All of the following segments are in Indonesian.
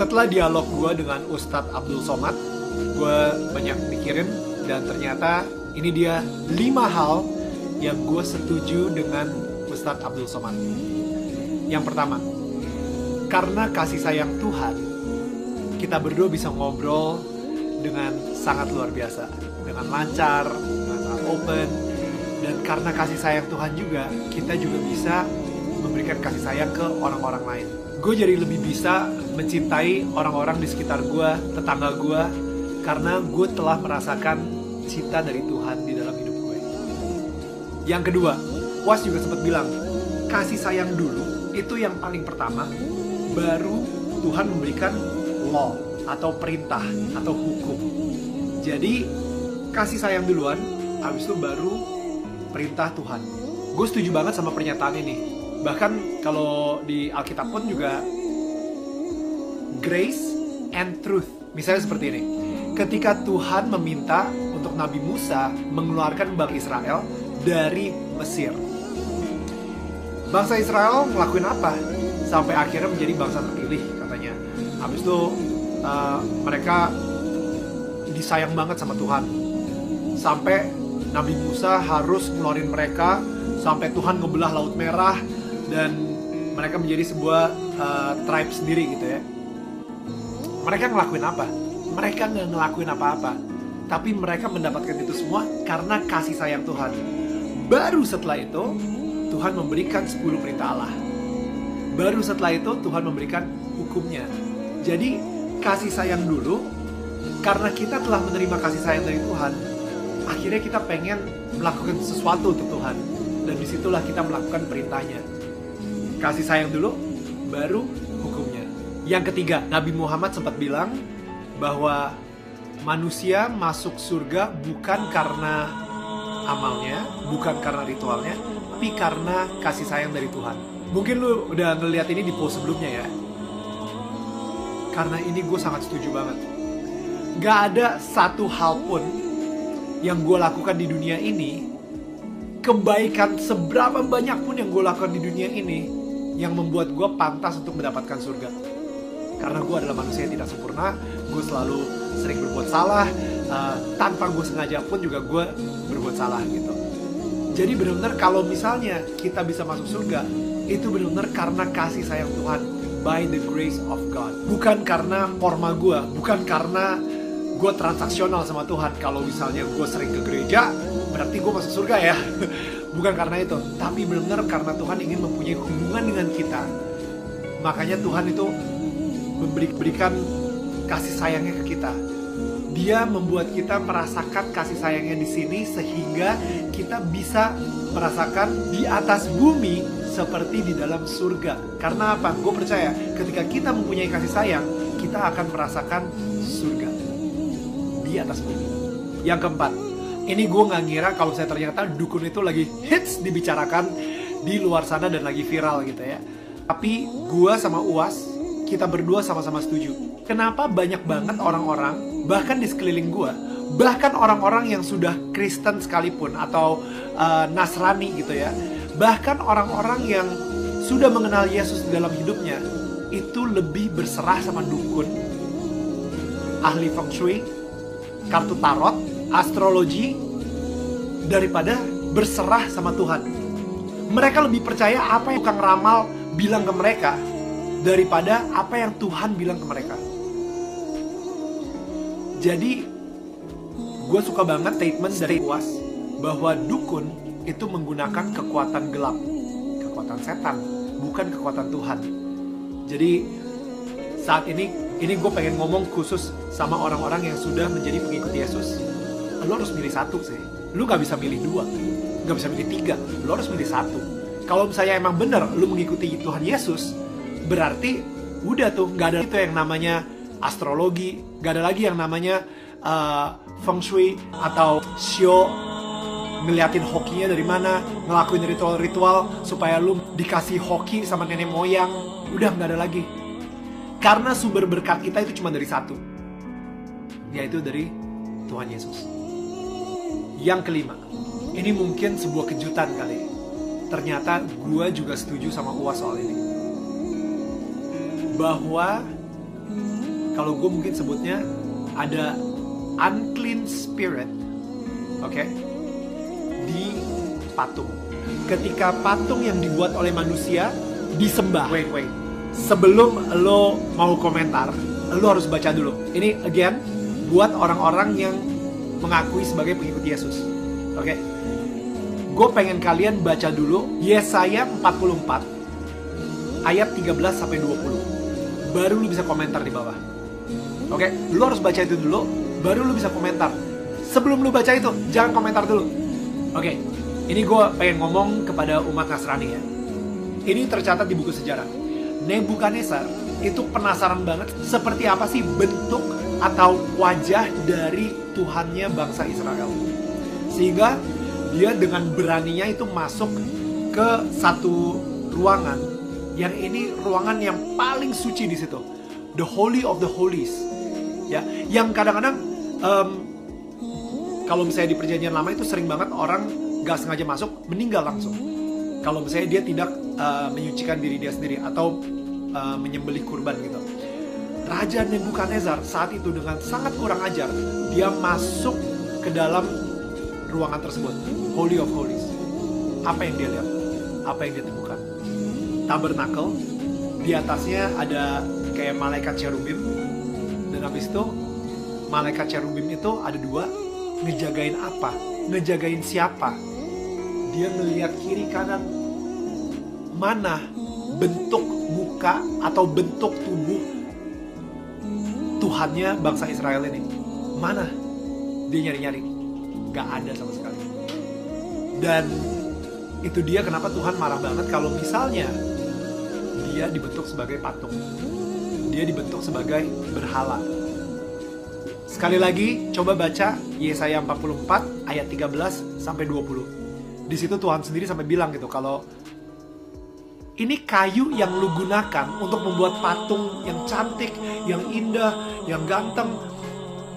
Setelah dialog gue dengan Ustadz Abdul Somad, gue banyak mikirin dan ternyata ini dia 5 hal yang gue setuju dengan Ustadz Abdul Somad. Yang pertama, karena kasih sayang Tuhan, kita berdua bisa ngobrol dengan sangat luar biasa, dengan lancar, dengan sangat open. Dan karena kasih sayang Tuhan juga, kita juga bisa memberikan kasih sayang ke orang-orang lain. Gue jadi lebih bisa mencintai orang-orang di sekitar gue, tetangga gue, karena gue telah merasakan cinta dari Tuhan di dalam hidup gue. Yang kedua, Was juga sempat bilang, kasih sayang dulu itu yang paling pertama, baru Tuhan memberikan law atau perintah atau hukum. Jadi kasih sayang duluan, habis itu baru perintah Tuhan. Gue setuju banget sama pernyataan ini. Bahkan kalau di Alkitab pun juga grace and truth. Misalnya seperti ini. Ketika Tuhan meminta untuk Nabi Musa mengeluarkan bangsa Israel dari Mesir. Bangsa Israel ngelakuin apa? Sampai akhirnya menjadi bangsa terpilih katanya. Habis itu mereka disayang banget sama Tuhan. Sampai Nabi Musa harus ngeluarin mereka sampai Tuhan ngebelah Laut Merah dan mereka menjadi sebuah tribe sendiri gitu ya. Mereka ngelakuin apa? Mereka nggak ngelakuin apa-apa, tapi mereka mendapatkan itu semua karena kasih sayang Tuhan. Baru setelah itu Tuhan memberikan 10 perintah Allah. Baru setelah itu Tuhan memberikan hukumnya. Jadi kasih sayang dulu, karena kita telah menerima kasih sayang dari Tuhan. Akhirnya kita pengen melakukan sesuatu untuk Tuhan. Dan disitulah kita melakukan perintahnya. Kasih sayang dulu, baru hukumnya. Yang ketiga, Nabi Muhammad sempat bilang bahwa manusia masuk surga bukan karena amalnya, bukan karena ritualnya, tapi karena kasih sayang dari Tuhan. Mungkin lu udah ngeliat ini di post sebelumnya ya. Karena ini gue sangat setuju banget. Gak ada satu hal pun yang gue lakukan di dunia ini, kebaikan seberapa banyak pun yang gue lakukan di dunia ini, yang membuat gue pantas untuk mendapatkan surga. Karena gue adalah manusia yang tidak sempurna, gue selalu sering berbuat salah, tanpa gue sengaja pun juga gue berbuat salah gitu. Jadi benar-benar kalau misalnya kita bisa masuk surga, itu benar-benar karena kasih sayang Tuhan, by the grace of God. Bukan karena forma gue, bukan karena gue transaksional sama Tuhan. Kalau misalnya gue sering ke gereja, berarti gue masuk surga ya. Bukan karena itu, tapi benar-benar karena Tuhan ingin mempunyai hubungan dengan kita. Makanya Tuhan itu memberikan kasih sayangnya ke kita. Dia membuat kita merasakan kasih sayangnya di sini, sehingga kita bisa merasakan di atas bumi seperti di dalam surga. Karena apa? Gue percaya ketika kita mempunyai kasih sayang, kita akan merasakan surga di atas bumi. Yang keempat, ini gue gak ngira kalau saya ternyata dukun itu lagi hits dibicarakan di luar sana dan lagi viral gitu ya. Tapi gue sama Uwas, kita berdua sama-sama setuju. Kenapa banyak banget orang-orang, bahkan di sekeliling gue, bahkan orang-orang yang sudah Kristen sekalipun atau Nasrani gitu ya, bahkan orang-orang yang sudah mengenal Yesus di dalam hidupnya, itu lebih berserah sama dukun, ahli feng shui, kartu tarot, astrologi, daripada berserah sama Tuhan. Mereka lebih percaya apa yang tukang ramal bilang ke mereka daripada apa yang Tuhan bilang ke mereka. Jadi gue suka banget statement dari Uwas bahwa dukun itu menggunakan kekuatan gelap, kekuatan setan, bukan kekuatan Tuhan. Jadi saat ini gue pengen ngomong khusus sama orang-orang yang sudah menjadi pengikut Yesus. Lo harus milih satu sih. Lo gak bisa milih 2, gak bisa milih 3. Lo harus milih 1. Kalau misalnya emang bener lo mengikuti Tuhan Yesus, berarti udah tuh gak ada itu yang namanya astrologi, gak ada lagi yang namanya feng shui atau shio, ngeliatin hokinya dari mana, ngelakuin ritual-ritual supaya lu dikasih hoki sama nenek moyang. Udah gak ada lagi. Karena sumber berkat kita itu cuma dari satu, yaitu dari Tuhan Yesus. Yang kelima, ini mungkin sebuah kejutan kali. Ternyata gue juga setuju sama Uwas soal ini. Bahwa kalau gue mungkin sebutnya ada unclean spirit, oke, di patung. Ketika patung yang dibuat oleh manusia disembah. Wait. Sebelum lo mau komentar, lo harus baca dulu. Ini again buat orang-orang yang mengakui sebagai pengikut Yesus. Oke. Gue pengen kalian baca dulu Yesaya 44 ayat 13 sampai 20. Baru lo bisa komentar di bawah. Oke, lo harus baca itu dulu, baru lo bisa komentar. Sebelum lo baca itu, jangan komentar dulu. Oke, ini gue pengen ngomong kepada umat Nasrani ya. Ini tercatat di buku sejarah. Nebukadnezar itu penasaran banget seperti apa sih bentuk atau wajah dari Tuhannya bangsa Israel. Sehingga dia dengan beraninya itu masuk ke satu ruangan yang ini ruangan yang paling suci di situ. The Holy of the Holies. Ya, yang kadang-kadang kalau misalnya di perjanjian lama itu sering banget orang gak sengaja masuk, meninggal langsung. Kalau misalnya dia tidak menyucikan diri dia sendiri atau menyembelih kurban gitu. Raja Nebukadnezar saat itu dengan sangat kurang ajar, dia masuk ke dalam ruangan tersebut, Holy of Holies. Apa yang dia lihat? Apa yang dia temukan? Tabernakel, di atasnya ada kayak malaikat cherubim, dan habis itu malaikat cherubim itu ada dua, ngejagain apa? Ngejagain siapa? Dia melihat kiri kanan, mana bentuk muka atau bentuk tubuh Tuhannya bangsa Israel ini. Mana? Dia nyari-nyari, gak ada sama sekali. Dan itu dia kenapa Tuhan marah banget kalau misalnya dia dibentuk sebagai patung, dia dibentuk sebagai berhala. Sekali lagi, coba baca Yesaya 44 ayat 13 sampai 20. Di situ Tuhan sendiri sampai bilang gitu, kalau ini kayu yang lu gunakan untuk membuat patung yang cantik, yang indah, yang ganteng,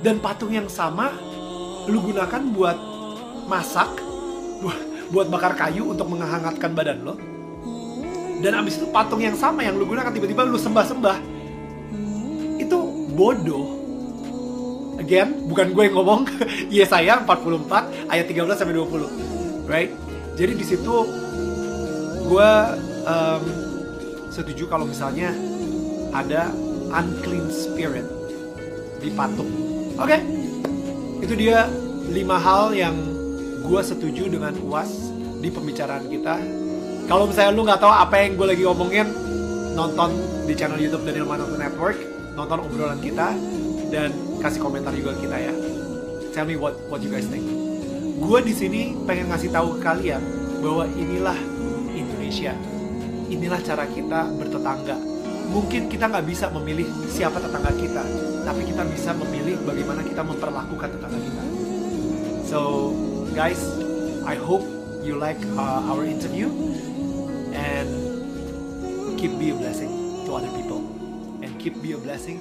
dan patung yang sama lu gunakan buat masak, buat bakar kayu untuk menghangatkan badan lo. Dan abis itu patung yang sama yang lu gunakan tiba-tiba lu sembah-sembah. Itu bodoh. Again, bukan gue yang ngomong. Yesaya 44 ayat 13 sampai 20. Right? Jadi di situ gue setuju kalau misalnya ada unclean spirit di patung. Oke. Itu dia 5 hal yang gue setuju dengan UAS di pembicaraan kita. Kalau misalnya lu nggak tahu apa yang gue lagi ngomongin, nonton di channel YouTube Daniel Mananta Network, nonton obrolan kita, dan kasih komentar juga ke kita ya. Tell me what you guys think. Gue di sini pengen ngasih tahu ke kalian bahwa inilah Indonesia, inilah cara kita bertetangga. Mungkin kita nggak bisa memilih siapa tetangga kita, tapi kita bisa memilih bagaimana kita memperlakukan tetangga kita. So guys, I hope you like our interview, and keep be a blessing to other people, and keep be a blessing